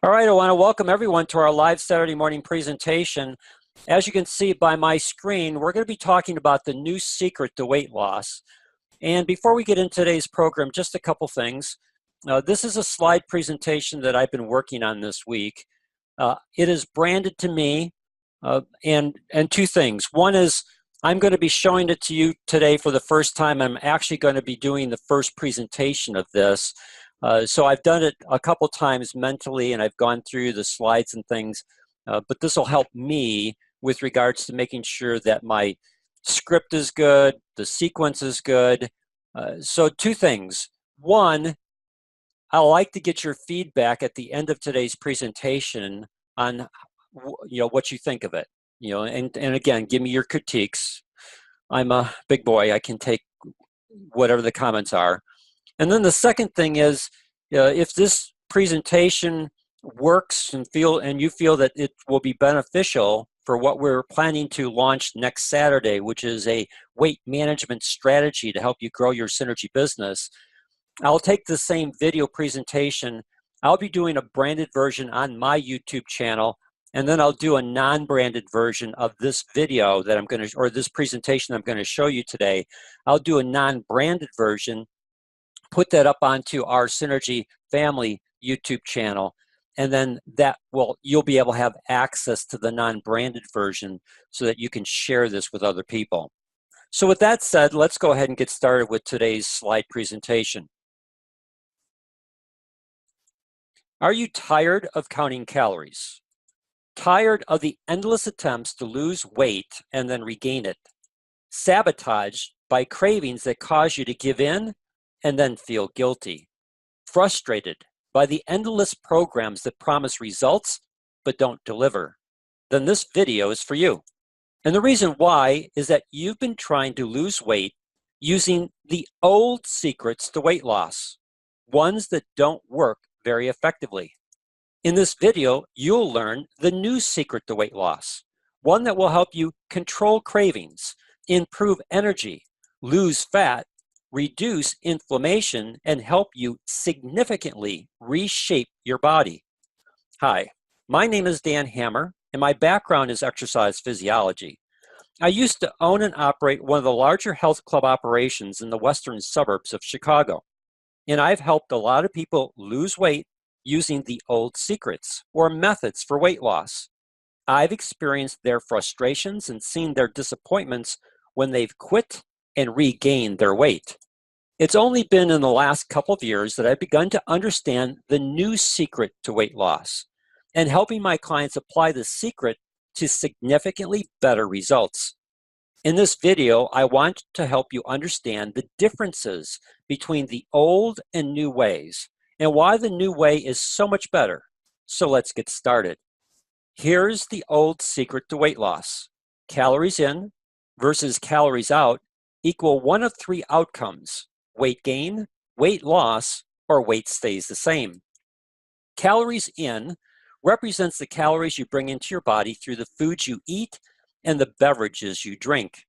All right, I want to welcome everyone to our live Saturday morning presentation. As you can see by my screen, we're going to be talking about the new secret to weight loss. And before we get into today's program, just a couple things. This is a slide presentation that I've been working on this week. It is branded to me, and two things. One is I'm going to be showing it to you today for the first time. I'm actually going to be doing the first presentation of this. So I've done it a couple times mentally, and I've gone through the slides and things, but this will help me with regards to making sure that my script is good, the sequence is good. So two things. One, I like to get your feedback at the end of today's presentation on what you think of it. And again, give me your critiques. I'm a big boy. I can take whatever the comments are. And then the second thing is, if this presentation works and you feel that it will be beneficial for what we're planning to launch next Saturday, which is a weight management strategy to help you grow your Synergy business, I'll take the same video presentation. I'll be doing a branded version on my YouTube channel, and then I'll do a non-branded version of this video that or this presentation I'm going to show you today. I'll do a non-branded version, put that up onto our Synergy family YouTube channel, and then you'll be able to have access to the non-branded version so that you can share this with other people. So with that said, let's go ahead and get started with today's slide presentation. Are you tired of counting calories? Tired of the endless attempts to lose weight and then regain it? Sabotaged by cravings that cause you to give in and then feel guilty? Frustrated by the endless programs that promise results but don't deliver? Then this video is for you. And the reason why is that you've been trying to lose weight using the old secrets to weight loss, ones that don't work very effectively. In this video, you'll learn the new secret to weight loss, one that will help you control cravings, improve energy, lose fat, reduce inflammation, and help you significantly reshape your body. Hi, my name is Dan Hammer, and my background is exercise physiology. I used to own and operate one of the larger health club operations in the western suburbs of Chicago. And I've helped a lot of people lose weight using the old secrets or methods for weight loss. I've experienced their frustrations and seen their disappointments when they've quit and regained their weight. It's only been in the last couple of years that I've begun to understand the new secret to weight loss and helping my clients apply the secret to significantly better results. In this video, I want to help you understand the differences between the old and new ways and why the new way is so much better. So let's get started. Here's the old secret to weight loss. Calories in versus calories out equal one of three outcomes: weight gain, weight loss, or weight stays the same. Calories in represents the calories you bring into your body through the foods you eat and the beverages you drink.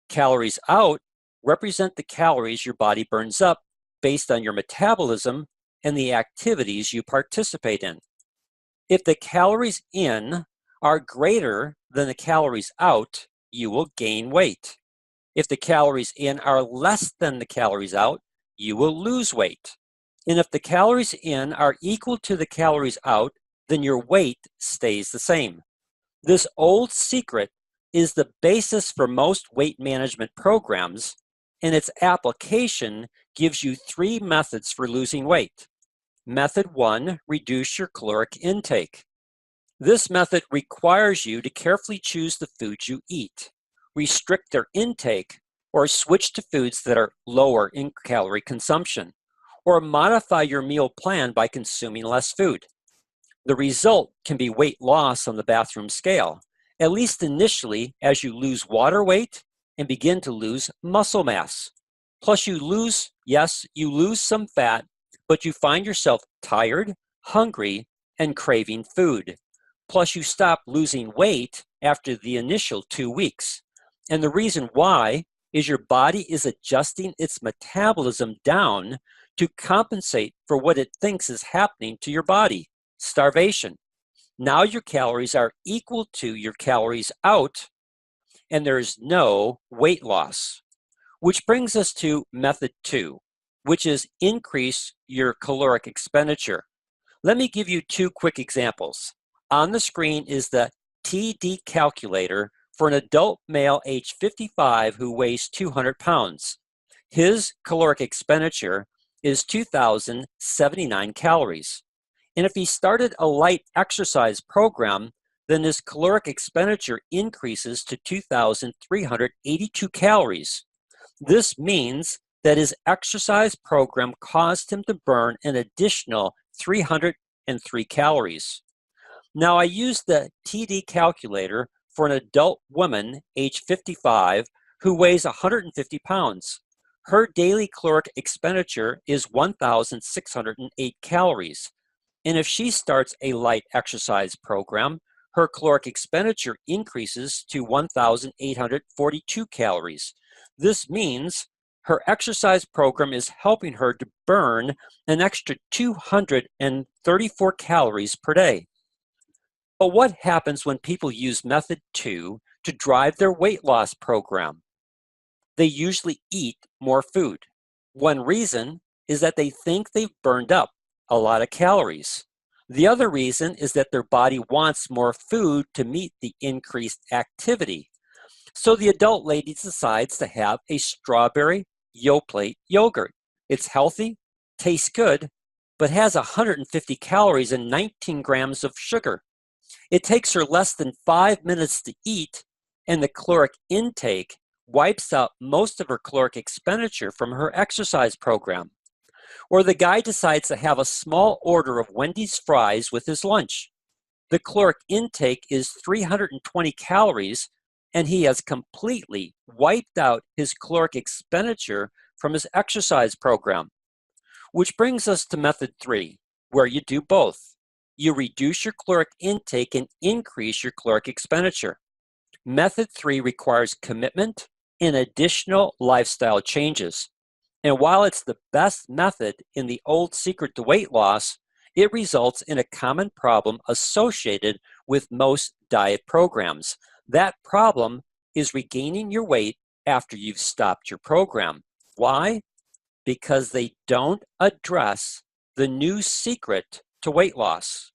Calories out represent the calories your body burns up based on your metabolism and the activities you participate in. If the calories in are greater than the calories out, you will gain weight. If the calories in are less than the calories out, you will lose weight. And if the calories in are equal to the calories out, then your weight stays the same. This old secret is the basis for most weight management programs, and its application gives you three methods for losing weight. Method 1, reduce your caloric intake. This method requires you to carefully choose the foods you eat, restrict their intake, or switch to foods that are lower in calorie consumption, or modify your meal plan by consuming less food. The result can be weight loss on the bathroom scale, at least initially, as you lose water weight and begin to lose muscle mass. Plus you lose some fat, but you find yourself tired, hungry, and craving food. Plus you stop losing weight after the initial 2 weeks. And the reason why is your body is adjusting its metabolism down to compensate for what it thinks is happening to your body. starvation. Now your calories are equal to your calories out, and there is no weight loss. Which brings us to method 2, which is increase your caloric expenditure. Let me give you 2 quick examples. On the screen is the TD calculator for an adult male age 55 who weighs 200 pounds. His caloric expenditure is 2,079 calories. And if he started a light exercise program, then his caloric expenditure increases to 2,382 calories. This means that his exercise program caused him to burn an additional 303 calories. Now, I used the TD calculator for an adult woman age 55 who weighs 150 pounds. Her daily caloric expenditure is 1,608 calories. And if she starts a light exercise program, her caloric expenditure increases to 1,842 calories. This means her exercise program is helping her to burn an extra 234 calories per day. But what happens when people use method 2 to drive their weight loss program? They usually eat more food. One reason is that they think they've burned up a lot of calories. The other reason is that their body wants more food to meet the increased activity. So the adult lady decides to have a strawberry Yoplait yogurt. It's healthy, tastes good, but has 150 calories and 19 grams of sugar. It takes her less than 5 minutes to eat, and the caloric intake wipes out most of her caloric expenditure from her exercise program. Or the guy decides to have a small order of Wendy's fries with his lunch. The caloric intake is 320 calories, and he has completely wiped out his caloric expenditure from his exercise program. Which brings us to method 3, where you do both. You reduce your caloric intake and increase your caloric expenditure. Method 3 requires commitment and additional lifestyle changes. And while it's the best method in the old secret to weight loss, it results in a common problem associated with most diet programs. That problem is regaining your weight after you've stopped your program. Why? Because they don't address the new secret to weight loss.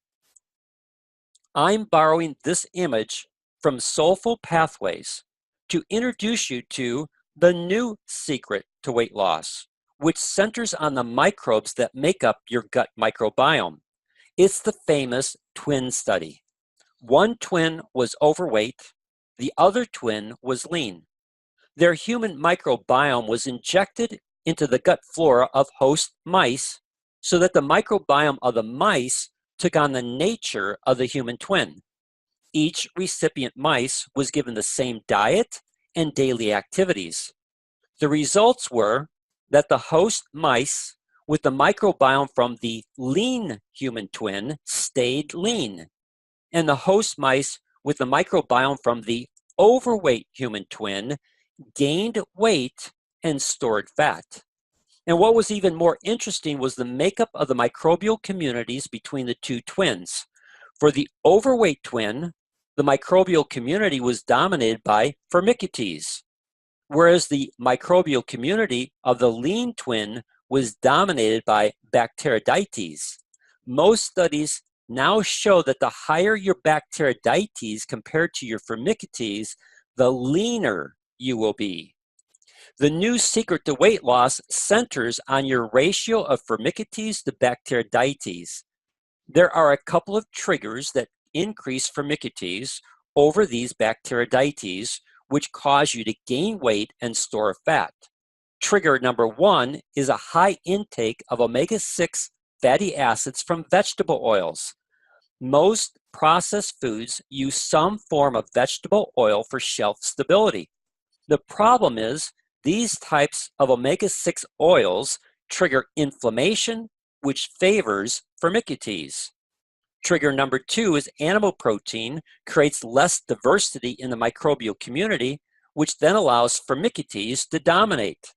I'm borrowing this image from Soulful Pathways to introduce you to the new secret to weight loss, which centers on the microbes that make up your gut microbiome. It's the famous twin study. One twin was overweight, the other twin was lean. Their human microbiome was injected into the gut flora of host mice so that the microbiome of the mice took on the nature of the human twin. Each recipient mice was given the same diet and daily activities. The results were that the host mice with the microbiome from the lean human twin stayed lean, and the host mice with the microbiome from the overweight human twin gained weight and stored fat. And what was even more interesting was the makeup of the microbial communities between the two twins. For the overweight twin, the microbial community was dominated by Firmicutes, whereas the microbial community of the lean twin was dominated by Bacteroidetes. Most studies now show that the higher your Bacteroidetes compared to your Firmicutes, the leaner you will be. The new secret to weight loss centers on your ratio of Firmicutes to Bacteroidetes. There are a couple of triggers that increase Firmicutes over these Bacteroidetes, which cause you to gain weight and store fat. Trigger number 1 is a high intake of omega-6 fatty acids from vegetable oils. Most processed foods use some form of vegetable oil for shelf stability. The problem is these types of omega-6 oils trigger inflammation, which favors Firmicutes. Trigger number 2 is animal protein creates less diversity in the microbial community, which then allows Firmicutes to dominate.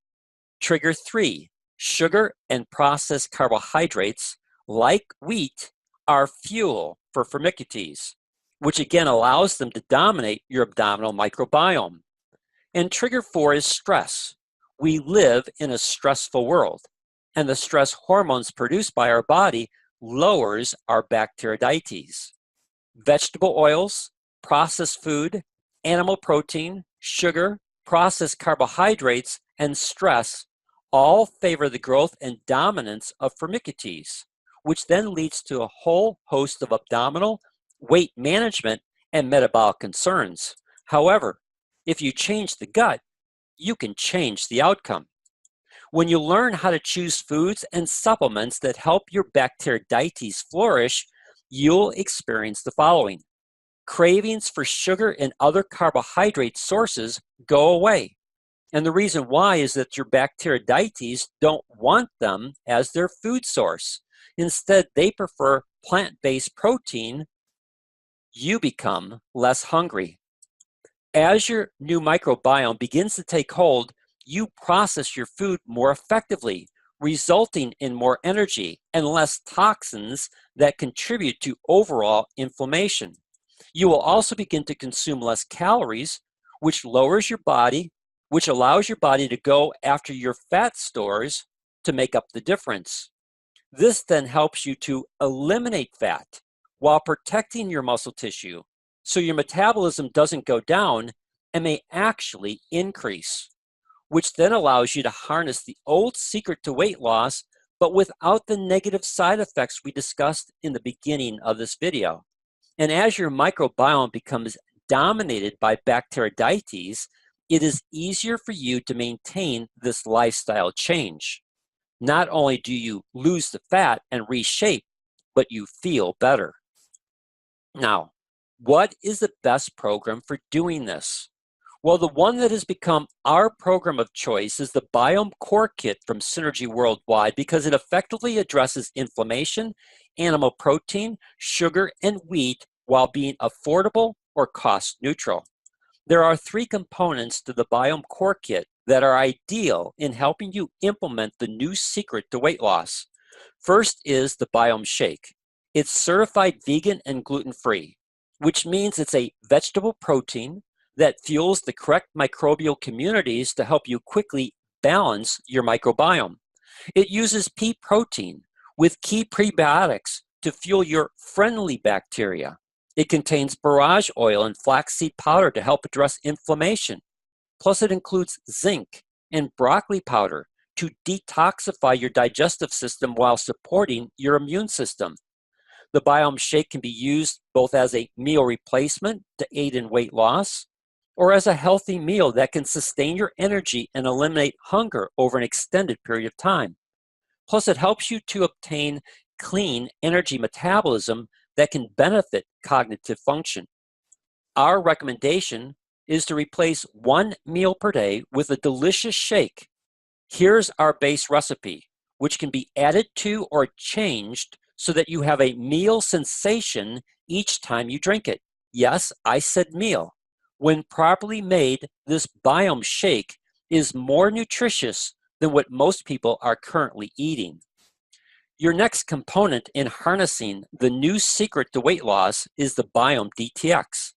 Trigger 3, sugar and processed carbohydrates, like wheat, are fuel for Firmicutes, which again allows them to dominate your abdominal microbiome. And trigger 4 is stress. We live in a stressful world, and the stress hormones produced by our body lowers our Bacteroidetes. Vegetable oils, processed food, animal protein, sugar, processed carbohydrates, and stress all favor the growth and dominance of Firmicutes, which then leads to a whole host of abdominal, weight management, and metabolic concerns. However, if you change the gut, you can change the outcome. When you learn how to choose foods and supplements that help your Bacteroidetes flourish, you'll experience the following. Cravings for sugar and other carbohydrate sources go away. And the reason why is that your Bacteroidetes don't want them as their food source. Instead, they prefer plant-based protein. You become less hungry. As your new microbiome begins to take hold, you process your food more effectively, resulting in more energy and less toxins that contribute to overall inflammation. You will also begin to consume less calories, which allows your body to go after your fat stores to make up the difference. This then helps you to eliminate fat while protecting your muscle tissue, so your metabolism doesn't go down and may actually increase, which then allows you to harness the old secret to weight loss, but without the negative side effects we discussed in the beginning of this video. And as your microbiome becomes dominated by Bacteroidetes, it is easier for you to maintain this lifestyle change. Not only do you lose the fat and reshape, but you feel better. Now, what is the best program for doing this? Well, the one that has become our program of choice is the Biome Core Kit from Synergy Worldwide, because it effectively addresses inflammation, animal protein, sugar, and wheat while being affordable or cost neutral. There are 3 components to the Biome Core Kit that are ideal in helping you implement the new secret to weight loss. First is the Biome Shake. It's certified vegan and gluten-free, which means it's a vegetable protein that fuels the correct microbial communities to help you quickly balance your microbiome. It uses pea protein with key prebiotics to fuel your friendly bacteria. It contains borage oil and flaxseed powder to help address inflammation. Plus, it includes zinc and broccoli powder to detoxify your digestive system while supporting your immune system. The Biome Shake can be used both as a meal replacement to aid in weight loss, or as a healthy meal that can sustain your energy and eliminate hunger over an extended period of time. Plus, it helps you to obtain clean energy metabolism that can benefit cognitive function. Our recommendation is to replace 1 meal per day with a delicious shake. Here's our base recipe, which can be added to or changed so that you have a meal sensation each time you drink it. Yes, I said meal. When properly made, this Biome Shake is more nutritious than what most people are currently eating. Your next component in harnessing the new secret to weight loss is the Biome DTX.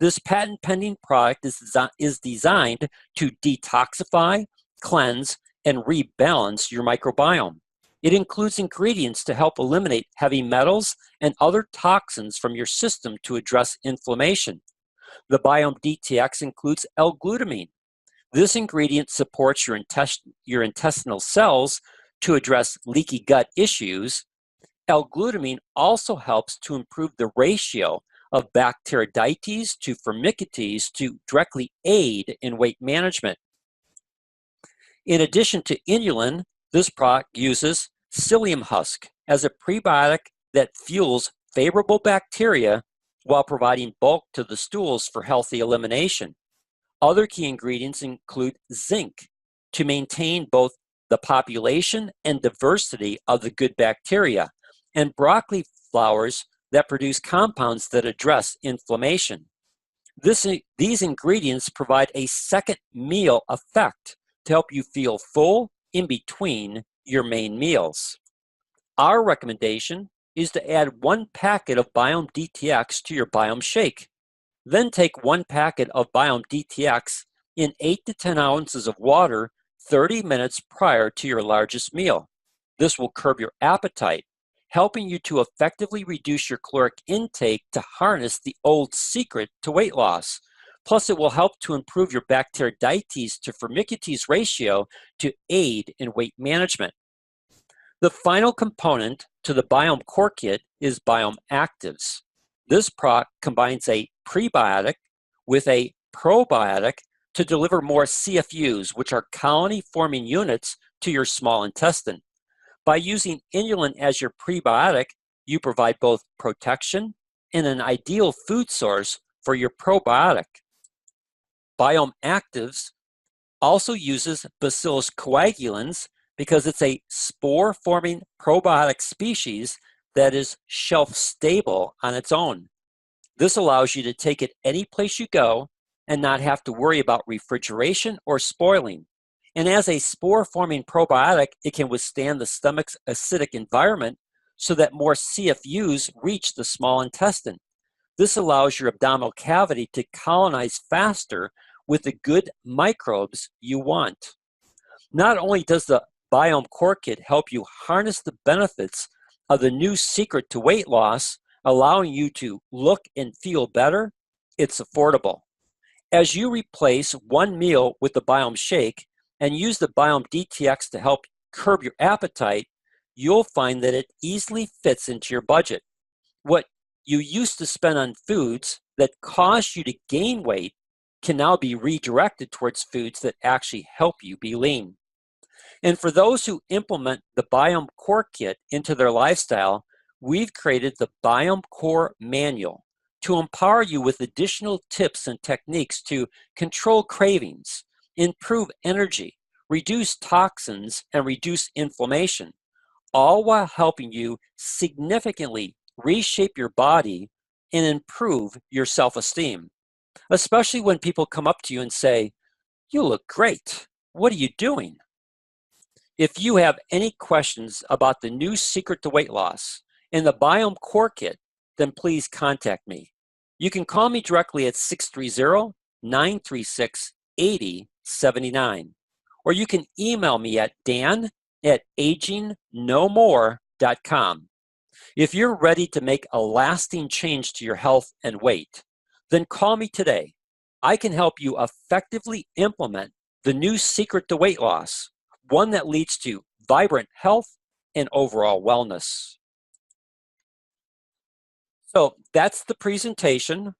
This patent-pending product is designed to detoxify, cleanse, and rebalance your microbiome. It includes ingredients to help eliminate heavy metals and other toxins from your system to address inflammation. The Biome DTX includes L-glutamine. This ingredient supports your intestinal cells to address leaky gut issues. L-glutamine also helps to improve the ratio of Bacteroidetes to Firmicutes to directly aid in weight management. In addition to inulin, this product uses psyllium husk as a prebiotic that fuels favorable bacteria while providing bulk to the stools for healthy elimination. Other key ingredients include zinc to maintain both the population and diversity of the good bacteria, and broccoli flowers that produce compounds that address inflammation. These ingredients provide a second meal effect to help you feel full in between your main meals. Our recommendation is to add 1 packet of Biome DTX to your Biome shake. Then take 1 packet of Biome DTX in 8 to 10 ounces of water 30 minutes prior to your largest meal. This will curb your appetite, helping you to effectively reduce your caloric intake to harness the old secret to weight loss. Plus, it will help to improve your Bacteroidetes to Firmicutes ratio to aid in weight management. The final component to the Biome Core Kit is Biome Actives. This product combines a prebiotic with a probiotic to deliver more CFUs, which are colony-forming units, to your small intestine. By using inulin as your prebiotic, you provide both protection and an ideal food source for your probiotic. Biome Actives also uses Bacillus coagulans because it's a spore-forming probiotic species that is shelf-stable on its own. This allows you to take it any place you go and not have to worry about refrigeration or spoiling. And as a spore-forming probiotic, it can withstand the stomach's acidic environment so that more CFUs reach the small intestine. This allows your abdominal cavity to colonize faster with the good microbes you want. Not only does the Biome Core Kit help you harness the benefits of the new secret to weight loss, allowing you to look and feel better, it's affordable. As you replace one meal with the Biome Shake and use the Biome DTX to help curb your appetite, you'll find that it easily fits into your budget. What you used to spend on foods that caused you to gain weight can now be redirected towards foods that actually help you be lean. And for those who implement the Biome Core Kit into their lifestyle, we've created the Biome Core Manual to empower you with additional tips and techniques to control cravings, improve energy, reduce toxins, and reduce inflammation, all while helping you significantly reshape your body and improve your self-esteem, especially when people come up to you and say, "You look great. What are you doing?" If you have any questions about the new secret to weight loss and the Biome Core Kit, then please contact me. You can call me directly at 630-936-8079, or you can email me at dan@agingnomore.com. If you're ready to make a lasting change to your health and weight, then call me today. I can help you effectively implement the new secret to weight loss, one that leads to vibrant health and overall wellness. So that's the presentation.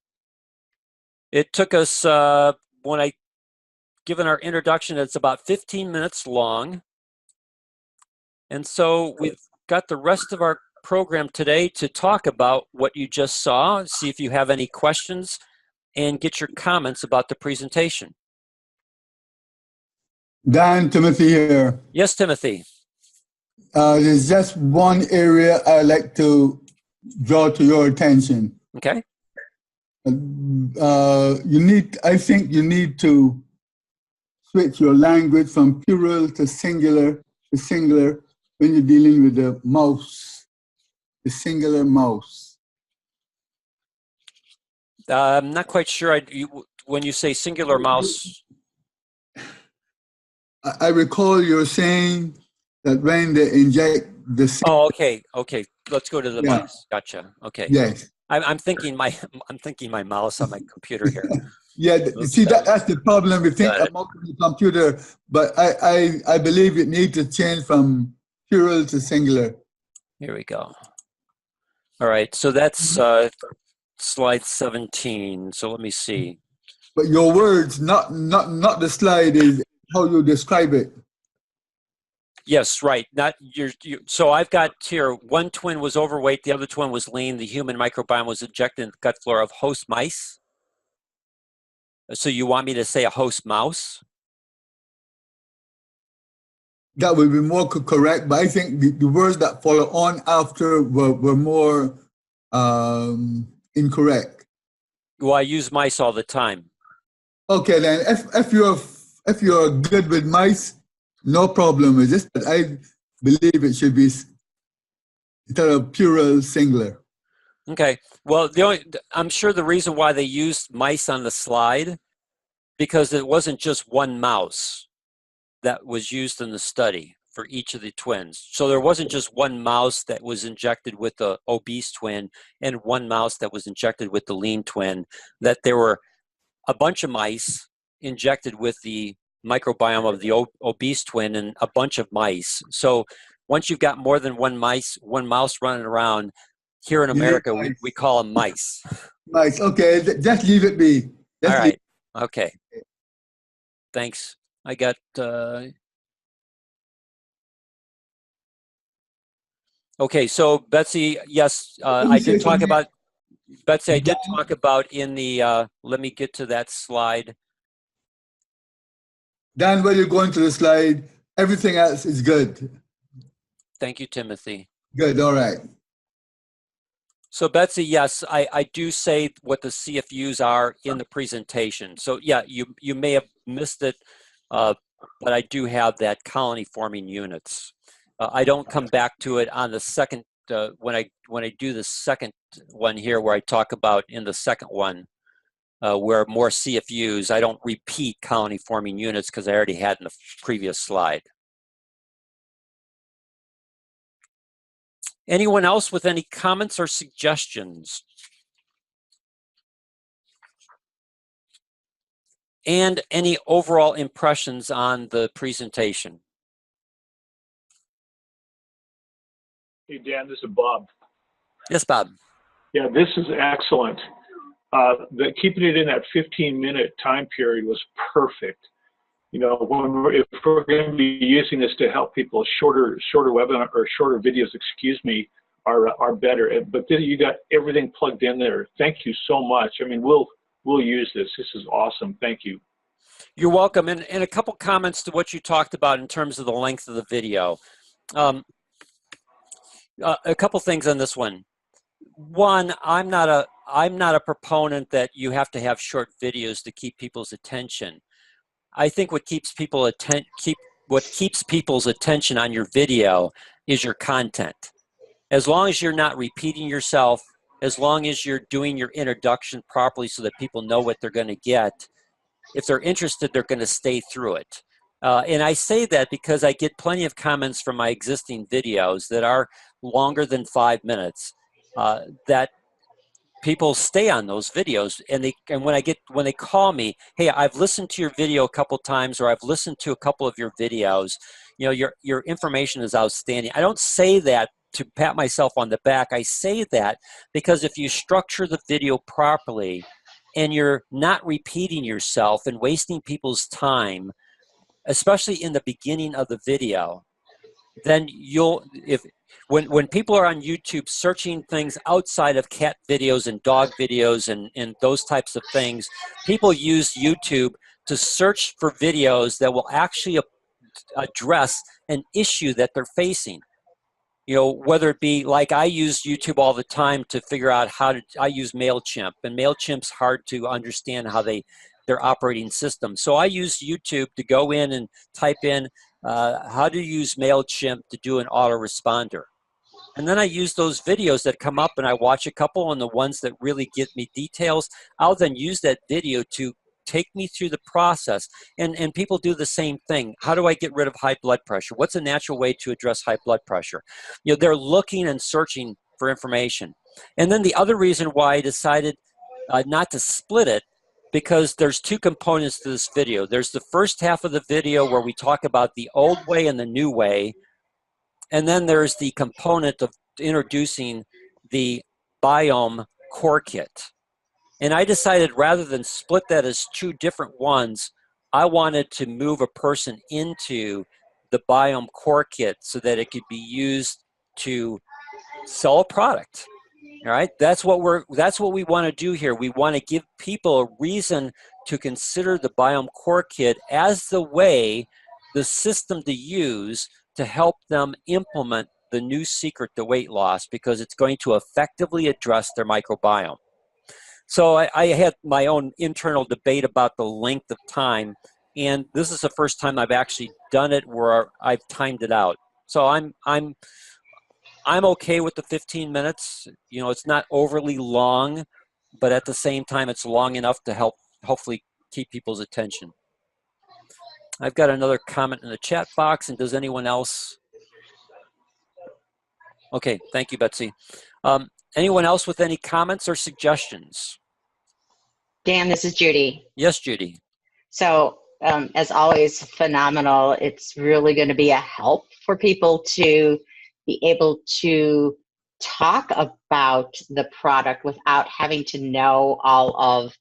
It took us, given our introduction, it's about 15 minutes long. And so we've got the rest of our program today to talk about what you just saw, see if you have any questions, and get your comments about the presentation. Dan, Timothy here. Yes, Timothy. There's just one area I'd like to draw to your attention. Okay. I think you need to switch your language from plural to singular when you're dealing with the mouse, the singular mouse. I'm not quite sure. When you say singular mouse. I recall you're saying that when they inject the. Oh, okay. Let's go to the mouse. Gotcha. Okay. Yes. I'm thinking my mouse on my computer here. Yeah. See, that's the problem. We think about the computer, but I believe it needs to change from plural to singular. Here we go. All right. So that's slide 17. So let me see. But your words, not the slide, is how you describe it. Yes, right. Not so I've got here, one twin was overweight, the other twin was lean. The human microbiome was injected in the gut flora of host mice. So you want me to say a host mouse? That would be more correct, but I think the words that follow on after were more incorrect. Well, I use mice all the time. Okay, then if you're good with mice, no problem with this. But I believe it should be instead of plural, singular. Okay. Well, I'm sure the reason why they used mice on the slide, because it wasn't just one mouse that was used in the study for each of the twins. So there wasn't just one mouse that was injected with the obese twin and one mouse that was injected with the lean twin, that there were a bunch of mice injected with the microbiome of the obese twin and a bunch of mice. So once you've got more than one mouse running around, here in America, we call them mice. Mice, okay, just leave it be. All right, okay. Thanks. I got, okay, so Betsy, yes, I did talk about, Betsy, I did talk about in the, let me get to that slide. Dan, while you're going to the slide, everything else is good. Thank you, Timothy. Good, all right. So Betsy, yes, I do say what the CFUs are in the presentation. So yeah, you may have missed it, but I do have that colony forming units. I don't come back to it on the second, when I do the second one here where I talk about in the second one, where more CFUs, I don't repeat colony forming units because I already had in the previous slide. Anyone else with any comments or suggestions? And any overall impressions on the presentation? Hey, Dan, this is Bob. Yes, Bob. Yeah, this is excellent. Keeping it in that 15-minute time period was perfect. You know, if we're going to be using this to help people, shorter webinar or shorter videos, excuse me, are better. But you got everything plugged in there. Thank you so much. I mean, we'll use this. This is awesome. Thank you. You're welcome. And a couple comments to what you talked about in terms of the length of the video. A couple things on this one. One, I'm not a proponent that you have to have short videos to keep people's attention. I think what keeps people's attention on your video is your content. As long as you're not repeating yourself, as long as you're doing your introduction properly so that people know what they're going to get, if they're interested, they're going to stay through it. And I say that because I get plenty of comments from my existing videos that are longer than 5 minutes, that people stay on those videos, and when they call me, hey, I've listened to your video a couple times, or I've listened to a couple of your videos, you know, your information is outstanding. I don't say that to pat myself on the back. I say that because if you structure the video properly and you're not repeating yourself and wasting people's time, especially in the beginning of the video, then when people are on YouTube searching things outside of cat videos and dog videos and those types of things, people use YouTube to search for videos that will actually address an issue that they're facing. You know, whether it be like I use YouTube all the time to figure out I use MailChimp, and MailChimp's hard to understand how their operating system. So I use YouTube to go in and type in how to use MailChimp to do an autoresponder. And then I use those videos that come up and I watch a couple, and the ones that really get me details, I'll then use that video to take me through the process. And people do the same thing. How do I get rid of high blood pressure? What's a natural way to address high blood pressure? You know, they're looking and searching for information. And then the other reason why I decided not to split it, because there's two components to this video. There's the first half of the video where we talk about the old way and the new way. And then there's the component of introducing the Biome Core Kit. And I decided rather than split that as two different ones, I wanted to move a person into the Biome Core Kit so that it could be used to sell a product. All right, that's what we want to do here. We want to give people a reason to consider the Biome Core Kit as the system to use to help them implement the new secret to weight loss, because it's going to effectively address their microbiome. So I had my own internal debate about the length of time, and this is the first time I've actually done it where I've timed it out. So I'm I'm okay with the 15 minutes. You know, it's not overly long, but at the same time, it's long enough to help hopefully keep people's attention. I've got another comment in the chat box, and does anyone else? Okay, thank you, Betsy. Anyone else with any comments or suggestions? Dan, this is Judy. Yes, Judy. So, as always, phenomenal. It's really going to be a help for people to be able to talk about the product without having to know all of,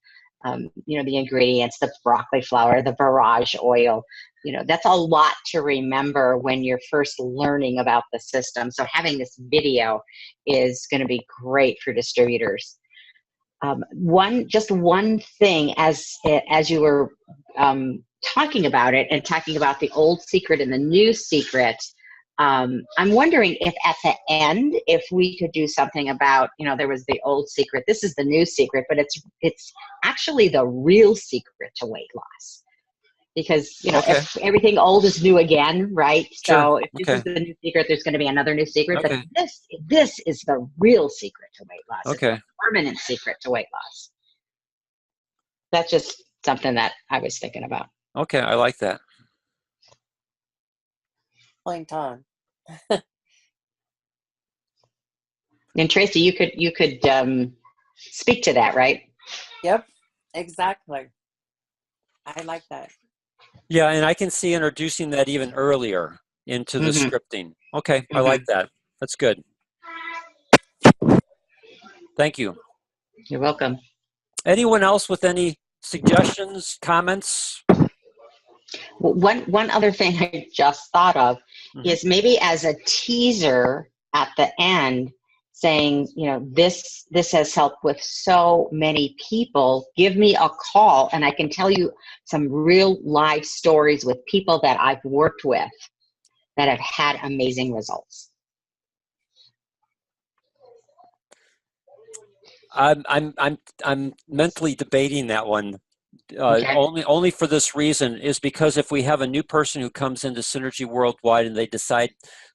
you know, the ingredients, the broccoli flour, the borage oil. You know, that's a lot to remember when you're first learning about the system. So having this video is going to be great for distributors. Just one thing, as you were talking about it and talking about the old secret and the new secret, I'm wondering if at the end, if we could do something about, you know, there was the old secret, this is the new secret, but it's actually the real secret to weight loss. Because, you know, Okay. if everything old is new again, right? Sure. So if this Okay. is the new secret, there's going to be another new secret. Okay. But this is the real secret to weight loss. Okay. It's the permanent secret to weight loss. That's just something that I was thinking about. Okay, I like that. Point on. And Tracy, you could speak to that, right? Yep, exactly. I like that. Yeah, and I can see introducing that even earlier into the scripting. Okay, I like that. That's good. Thank you. You're welcome. Anyone else with any suggestions, comments? One other thing I just thought of is maybe as a teaser at the end, saying, you know, this has helped with so many people. Give me a call and I can tell you some real live stories with people that I've worked with that have had amazing results. I'm mentally debating that one. Okay. Only for this reason is because if we have a new person who comes into Synergy Worldwide and they decide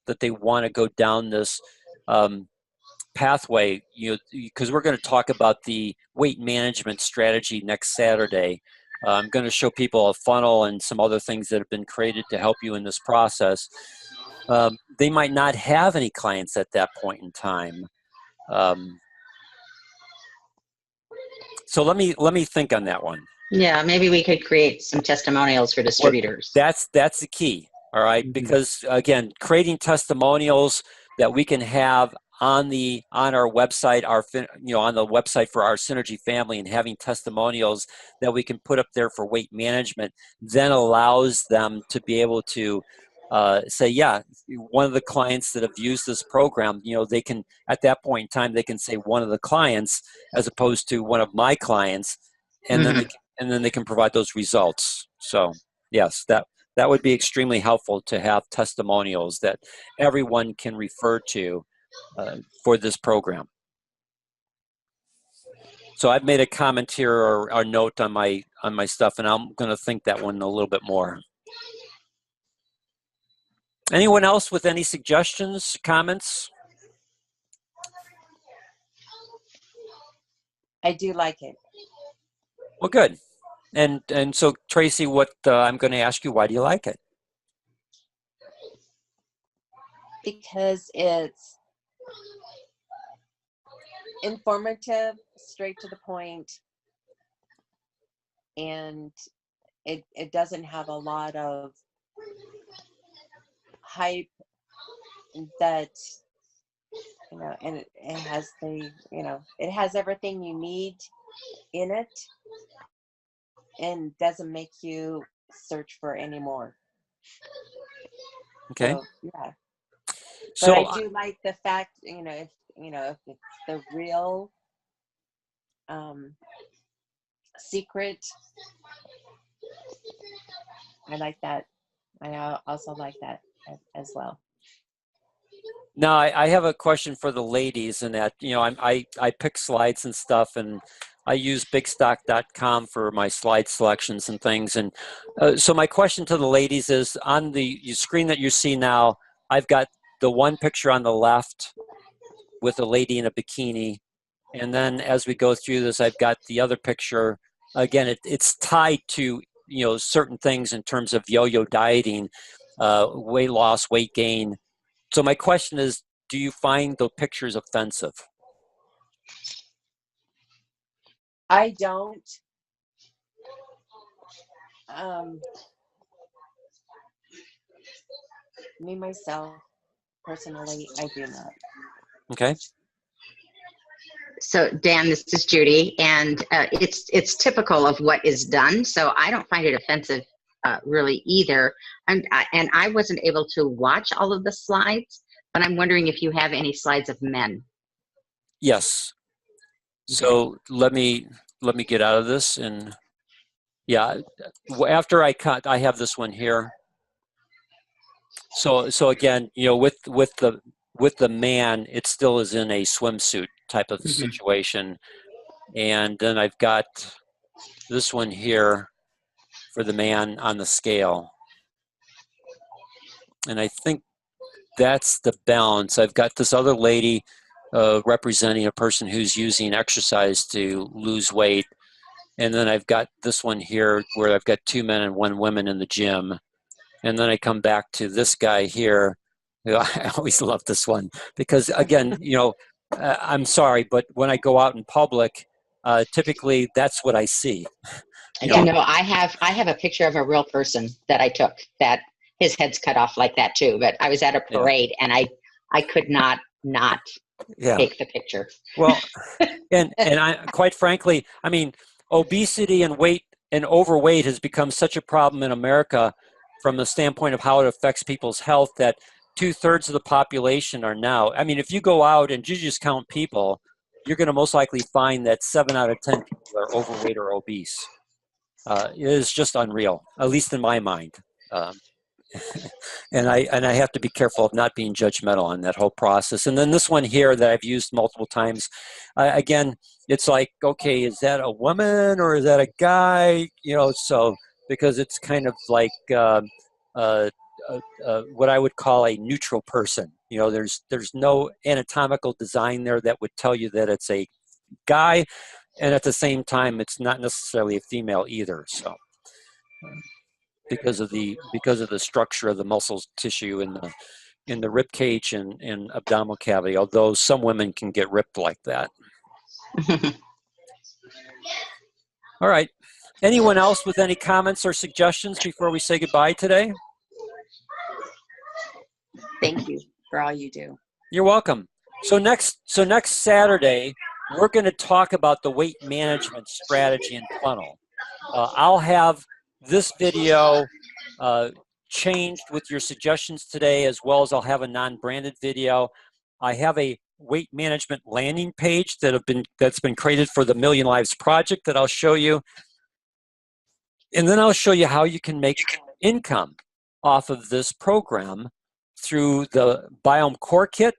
that they want to go down this pathway, you know, because we're going to talk about the weight management strategy next Saturday. I'm going to show people a funnel and some other things that have been created to help you in this process. They might not have any clients at that point in time. So let me think on that one. Yeah, maybe we could create some testimonials for distributors. Well, that's the key, all right? Because again, creating testimonials that we can have on our website, on the website for our Synergy family, and having testimonials that we can put up there for weight management, then allows them to be able to say, yeah, one of the clients that have used this program, you know, they can, at that point in time, they can say one of the clients as opposed to one of my clients, and then they can provide those results. So yes, that would be extremely helpful to have testimonials that everyone can refer to for this program. So I've made a comment here or a note on my stuff, and I'm going to think that one a little bit more. Anyone else with any suggestions, comments? I do like it. Well, good. And so Tracy, what I'm going to ask you, why do you like it? Because it's informative, straight to the point, and it doesn't have a lot of hype that, you know, and it has it has everything you need in it and doesn't make you search for any more. Okay. So, yeah. So But I do like the fact, if it's the real secret, I like that. I also like that as well. now I have a question for the ladies, and that, you know, I pick slides and stuff, and I use bigstock.com for my slide selections and things. And so my question to the ladies is, on the screen that you see now, I've got the one picture on the left with a lady in a bikini. And then as we go through this, I've got the other picture. Again, it's tied to, you know, certain things in terms of yo-yo dieting, weight loss, weight gain. So my question is, do you find the pictures offensive? I don't. Me, myself, personally, I do not. Okay. So Dan, this is Judy, and it's typical of what is done. So I don't find it offensive really either. And I wasn't able to watch all of the slides, but I'm wondering if you have any slides of men. Yes. So let me get out of this, and yeah, after I cut, I have this one here. So again, you know, with the man, it still is in a swimsuit type of situation. And then I've got this one here for the man on the scale. And I think that's the balance. I've got this other lady representing a person who's using exercise to lose weight. And then I've got this one here where I've got 2 men and 1 woman in the gym. And then I come back to this guy here. I always love this one because, again, you know, I'm sorry, but when I go out in public, typically that's what I see. You know, I have a picture of a real person that I took that his head's cut off like that too. But I was at a parade and I could not take the picture. Well, and I, quite frankly, I mean, obesity and weight and overweight has become such a problem in America from the standpoint of how it affects people's health that 2/3 of the population are now. I mean, if you go out and you just count people, you're going to most likely find that 7 out of 10 people are overweight or obese. It is just unreal, at least in my mind. And I have to be careful of not being judgmental on that whole process. And then this one here that I've used multiple times, again, it's like, okay, is that a woman or is that a guy? You know, so because it's kind of like what I would call a neutral person. You know, there's no anatomical design there that would tell you that it's a guy, and at the same time, it's not necessarily a female either. So. Because of the structure of the muscle tissue in the rib cage and abdominal cavity, although some women can get ripped like that. All right. Anyone else with any comments or suggestions before we say goodbye today? Thank you for all you do. You're welcome. So next Saturday, we're going to talk about the weight management strategy and funnel. I'll have this video changed with your suggestions today, as well as I'll have a non-branded video. I have a weight management landing page that's been created for the Million Lives Project that I'll show you. And then I'll show you how you can make income off of this program through the Biome Core Kit.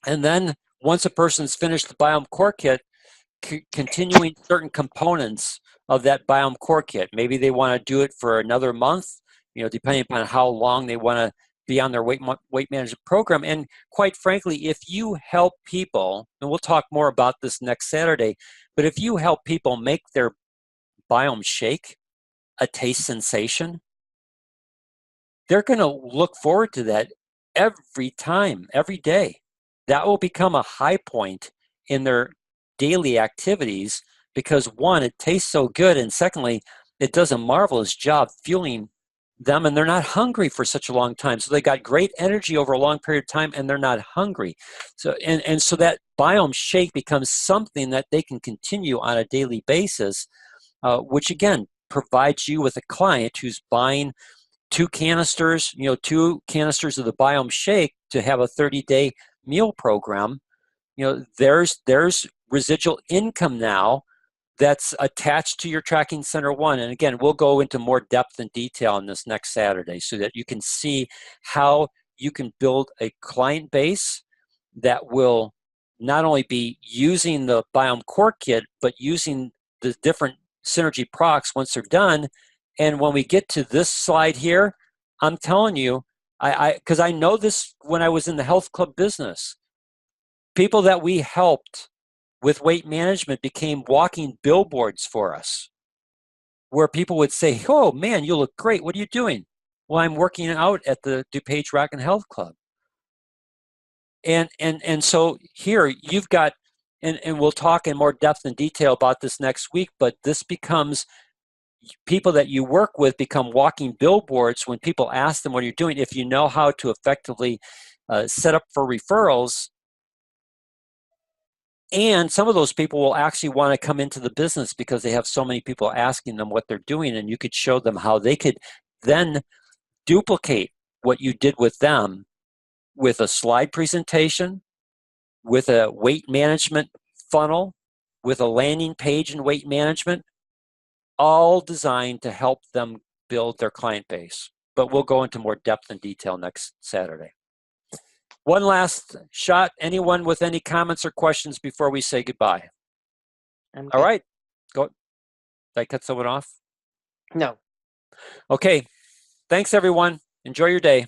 And then once a person's finished the Biome Core Kit, continuing certain components of that Biome Core Kit. Maybe they want to do it for another month, you know, depending upon how long they want to be on their weight management program. And quite frankly, if you help people, and we'll talk more about this next Saturday, but if you help people make their Biome shake a taste sensation, they're going to look forward to that every time, every day. That will become a high point in their daily activities because, one, it tastes so good, and secondly, it does a marvelous job fueling them, and they're not hungry for such a long time. So they got great energy over a long period of time, and they're not hungry. So and so that Biome shake becomes something that they can continue on a daily basis, which again provides you with a client who's buying 2 canisters of the Biome shake to have a 30-day meal program. You know, there's residual income now that's attached to your Tracking Center 1. And again, we'll go into more depth and detail on this next Saturday so that you can see how you can build a client base that will not only be using the Biome Core Kit, but using the different Synergy products once they're done. And when we get to this slide here, I'm telling you, Because I know this when I was in the health club business. People that we helped with weight management became walking billboards for us, where people would say, "Oh man, you look great. What are you doing?" "Well, I'm working out at the DuPage Rock and Health Club." And so here you've got, and we'll talk in more depth and detail about this next week, but this becomes, people that you work with become walking billboards when people ask them what you're doing. If you know how to effectively set up for referrals, and some of those people will actually want to come into the business because they have so many people asking them what they're doing, and you could show them how they could then duplicate what you did with them with a slide presentation, with a weight management funnel, with a landing page in weight management, all designed to help them build their client base. But we'll go into more depth and detail next Saturday. One last shot. Anyone with any comments or questions before we say goodbye? All right. Go. Did I cut someone off? No. Okay. Thanks, everyone. Enjoy your day.